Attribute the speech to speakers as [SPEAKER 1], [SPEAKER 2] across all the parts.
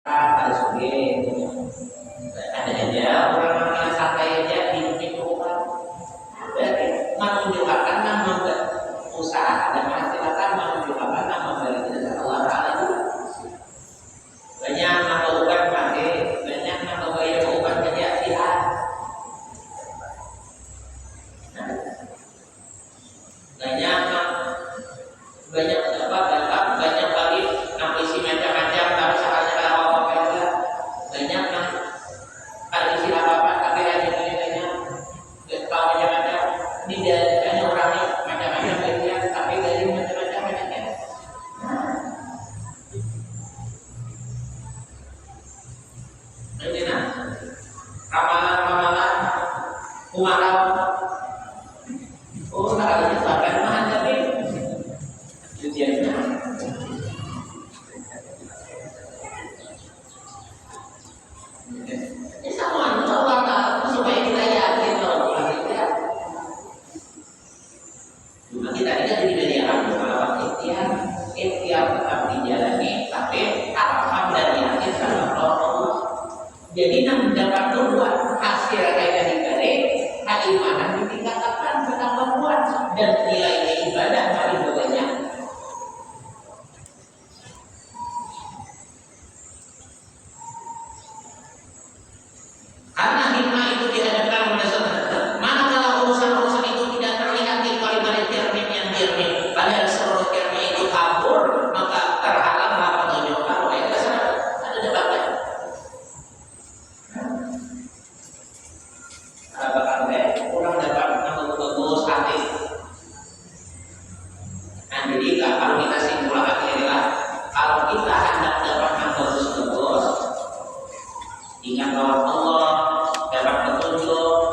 [SPEAKER 1] harus begini. Ada aja orang yang santai aja di lingkungan. Berarti menunjukkan nama usaha dan menghasilkan menunjukkan nama dari Allah Taala juga. Banyak nama ubat mati, banyak nama gaya ubat kejahat. Banyak kali isi macam-macam tapi salahnya kalau apa juga banyak isi apa tapi aja banyak tahu macam-macam di dalamnya orangnya macam-macam banyak tapi dari macam-macam banyaknya. Ini ramalan umarau. Oh, kalau ini bahkan mahal tapi ujiannya. Ini sama Allah supaya kita yakin kalau kita. Cuma kita tidak diberi alam kalau ikhtiar tetap dijalani, tapi arafah dan yakin sama Allah. Jadi mendapat dua hasil kayak diberi, keimanan ditingkatkan bertambah kuat dan nilai ibadah paling banyak. Karena hikmah itu dihadapkan pada saudara. Manakala urusan-urusan itu tidak terlihat di kalimat termin yang jernih, padahal seluruh termin itu kabur, maka terhalanglah petunjuk Allah. Itu ada debatnya. Apakah kurang dapat bagus hati? Nah, jadi kalau kita simpulkan inilah, kalau kita hendak dapat bagus, ingat bahwa Allah dapat petunjuk,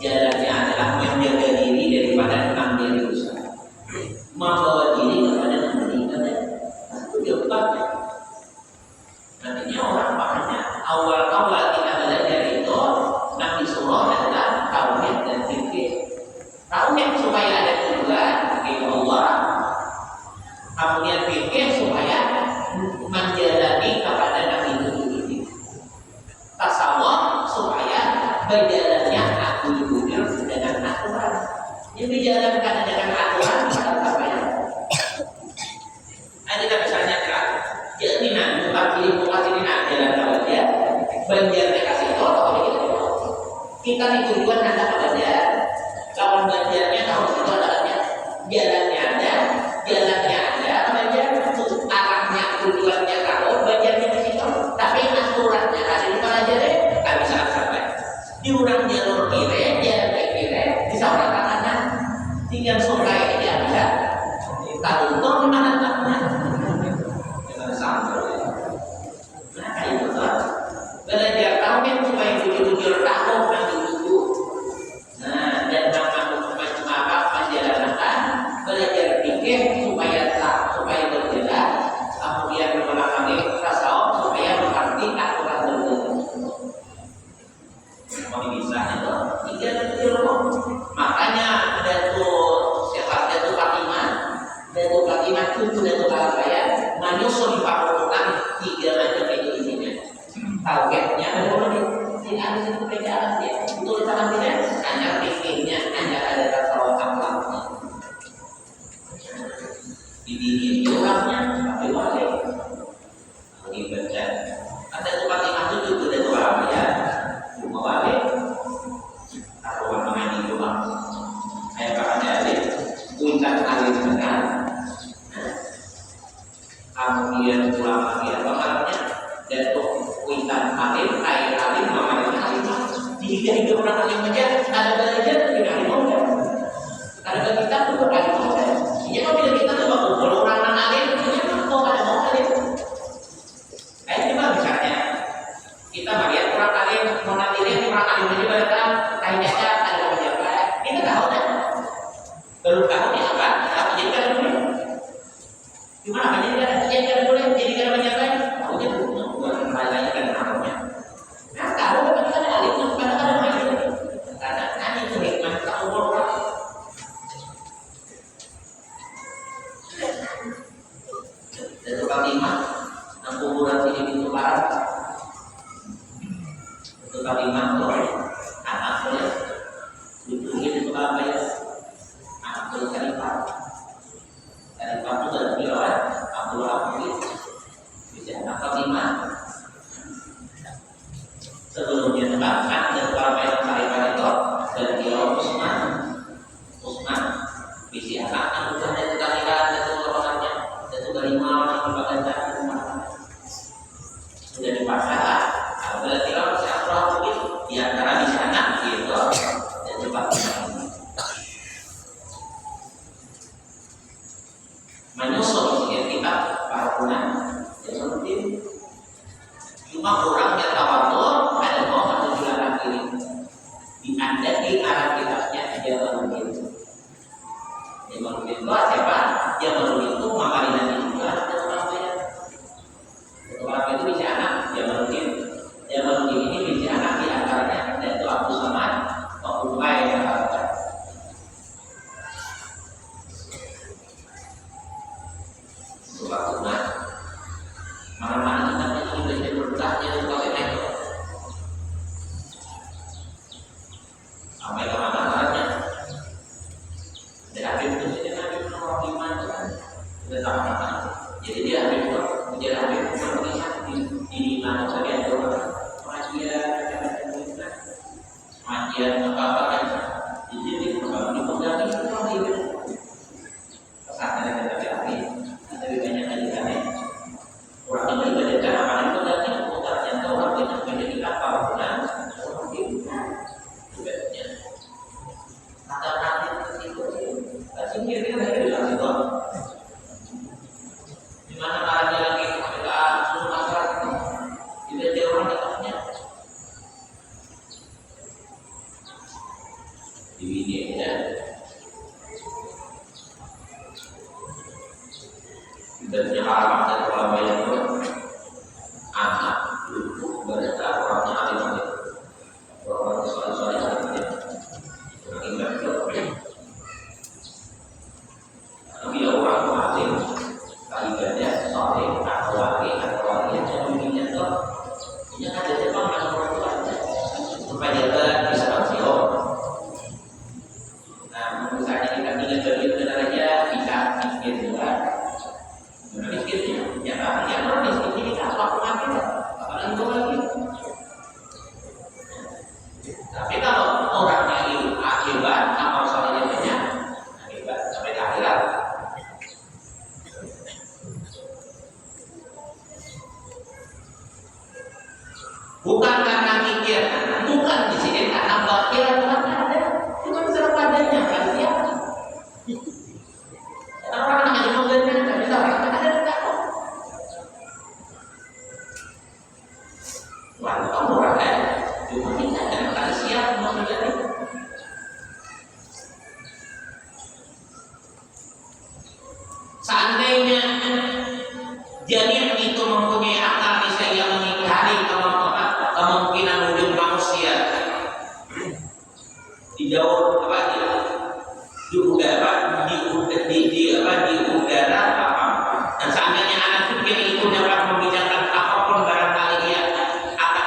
[SPEAKER 1] jalannya adalah menjaga diri daripada mengambil usaha, membawa diri kepada memberikan. Itu jawabannya. Nantinya orang pahamnya awal-awal kita belajar itu Nabi Surah adalah tauhid dan fikih. Tauhid supaya ada tujuan bagi Allah, kemudian fikih supaya menjalani kepada Nabi itu. Tasawuf supaya berjalannya aku dibudir dengan aturan. Yang dijalankan dengan aturan apa ya? Ada misalnya kan, jaminan bukan ini jalan aja, banjarnya kasih tolong kita tujuan ada pada kawan banjarnya harus itu adanya jalannya ada, banjar arahnya tujuannya tahu, banjarnya di situ, tapi aturannya ada di mana aja deh, nggak bisa sampai diurang jalur kiri, jalan kiri, bisa orang kanan, tinggal sungai dia bisa tahu tuh di mana tempatnya, dengan sampai, nah itu tuh belajar tauhid supaya tujuh tahun nanti tujuh, nah dan macam apa menjalankan belajar fikih supaya berjelas, kemudian memahami tasawuf supaya mengerti aturan berjalan. Mau bisa itu tiga ilmu. Makanya Datuk Fatimah itu Datuk Al-Bayat menyusun fakultas tiga macam itu isinya. Tauhidnya tidak ada satu perbedaan dia. Betul sama tidak? Hanya fikihnya, hanya ada tasawuf akhlaknya. Di diri orangnya tapi wajib dibaca. Ada tempat yang masuk juga ada orang ya, cuma wajib. Aku mengenai juga. Saya pakai adik, puncak alim benar. Kemudian pulang lagi apa namanya? Datuk Witan alim, air alim, namanya alim. Jika hidup orang alim saja, ada belajar tidak alim. Ada kita tuh alim. Jadi kalau kita tuh kalau orang alim, kita kok ada mau alim. Coba misalnya kita melihat orang alim, mau nantinya orang alim aja mereka kayaknya ada pejabat. Kita tahu kan? Baru tahu ni apa? Apa jadi kan boleh? Gimana jadi kan boleh? Jadi kan pejabat? Tahu je bukan malaikat kan namanya. Nah tahu kan kita ada alim, bukan ada alim. Karena ini itu hikmah tahu orang. Dan Fatimah, kuburan sini pintu barat. Sebab imam tuh anaknya itu itu apa ya? Anak tuh kalifah itu dari beliau Abdul Hamid bisa anak kelima sebelumnya tebakkan dan para pemain kalifah itu dan beliau Usman bisa anak bukan itu kalian itu orangnya itu kelima orang merupakan menjadi masalah. Berarti kalau siapa mungkin di antara di sana gitu dan cepat menyusul kita para ulama yang penting cuma orang yang tawadhu ada mau tujuan akhir di anda di arah kitabnya dia mungkin itu siapa dia mungkin itu makanya juga ada orang itu bisa anak dia mungkin ini bisa anak di antaranya yaitu Abu Samad Abu Ubay Subhanallah mana-mana kita itu bisa berkah jadi kalau itu sampai ke mana-mananya dan Habib itu jadi Habib nomor 5 kan sudah tahu jadi dia Habib itu menjadi Habib melihat di mana saja ada pengajian apa-apa kan jadi dipegang itu orang itu pesantren dari hati lebih banyak lagi kan orang itu ibadah cara apa itu dan putarnya itu orang banyak menjadi apa bukan orang itu ibadahnya nanti itu kasih kiri dari dalam itu di mana caranya lagi kita suruh masyarakat ibadah orang katanya di sini ya dan yang alamat dari ulama yang itu anak itu berada orangnya alim orang soal-soal yang orang ingat tapi orang alim kalimatnya soal atau lagi atau lagi yang dunia itu yang ada di depan orang tua supaya dia bisa bersio. Misalnya kita ingin berdiri aja bisa miskin juga, miskinnya yang orang miskin ini tak lakukan kita, apalagi itu lagi. Tapi kalau orangnya itu akibat amal solehnya banyak, akibat sampai ke akhirat. Bukan karena mikir, bukan di sini karena bakhil karena ada, cuma serap padanya kan dia. Orang hanya mengenai tidak bisa orang ada tidak kok. Wah, kamu orang cuma tidak ada kali siap mengenai. Seandainya janin itu mempunyai akal misalnya mengingkari kemungkinan wujud manusia di jauh apa di udara di udara apa dan seandainya anak itu dia itu dapat membicarakan apapun barangkali dia akan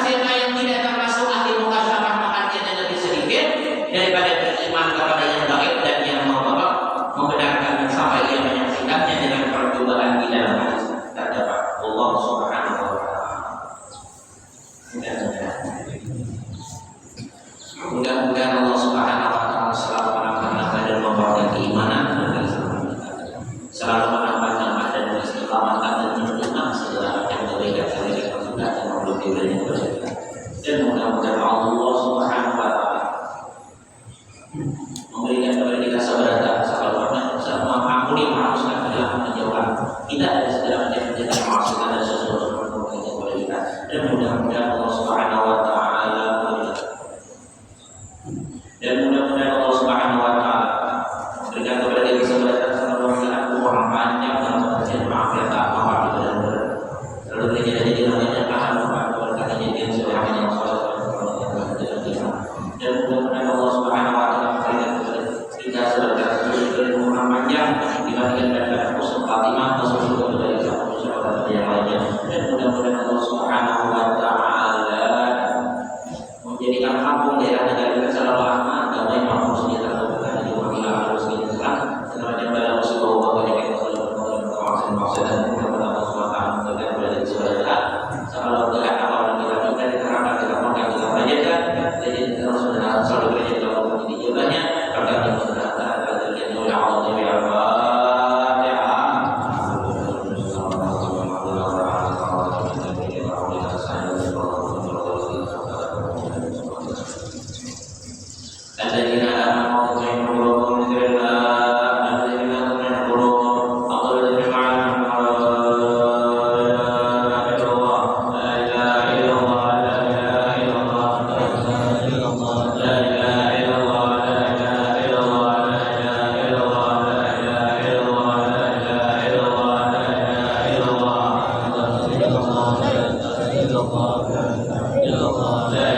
[SPEAKER 1] siapa yang tidak termasuk ahli mukasyafah maka dia lebih sedikit daripada beriman kepada yang gaib dan yang membenarkan dan sampai ia menyaksikannya dengan percobaan di dalam hadis terdapat Allah Subhanahu wa taala. Mudah-mudahan Allah Subhanahu wa taala selalu menambah dan memperoleh keimanan dan selalu menambah dan istiqamah dan menunjukkan segala yang kebaikan dari kita dan memeluk dan bersyukur. Dan mudah-mudahan Allah Subhanahu wa taala memberikan kepada kita sabar sabar mengampuni maafkan dan menjauhkan kita dari segala macam kejahatan maksiat dan sesuatu yang kepada kita. Dan mudah-mudahan Allah Subhanahu wa taala berikan kepada kita sabar selalu orang panjang dan pengertian maaf ya tak maaf lalu terjadi namanya paham kepada katanya dia seorang yang salah dan mudah-mudahan Allah Subhanahu wa taala berikan kepada kita sabar orang panjang dibandingkan dengan husnul khatimah masuk surga kepada kita yang lainnya. Dan mudah-mudahan Allah Subhanahu wa taala menjadikan kampung daerah negara kita selalu aman damai makmur sejahtera dan diwakili harus kita selama pada musibah wabah yang kita selalu maksud dan mudah-mudahan Allah Subhanahu wa taala memberikan kepada kita saudara selalu dengan awal kita juga diterapkan kita makan kita belajar jadi terus selalu belajar dalam menjadi jawabannya karena kita sudah terjadi oleh Allah ya Allah.
[SPEAKER 2] Allah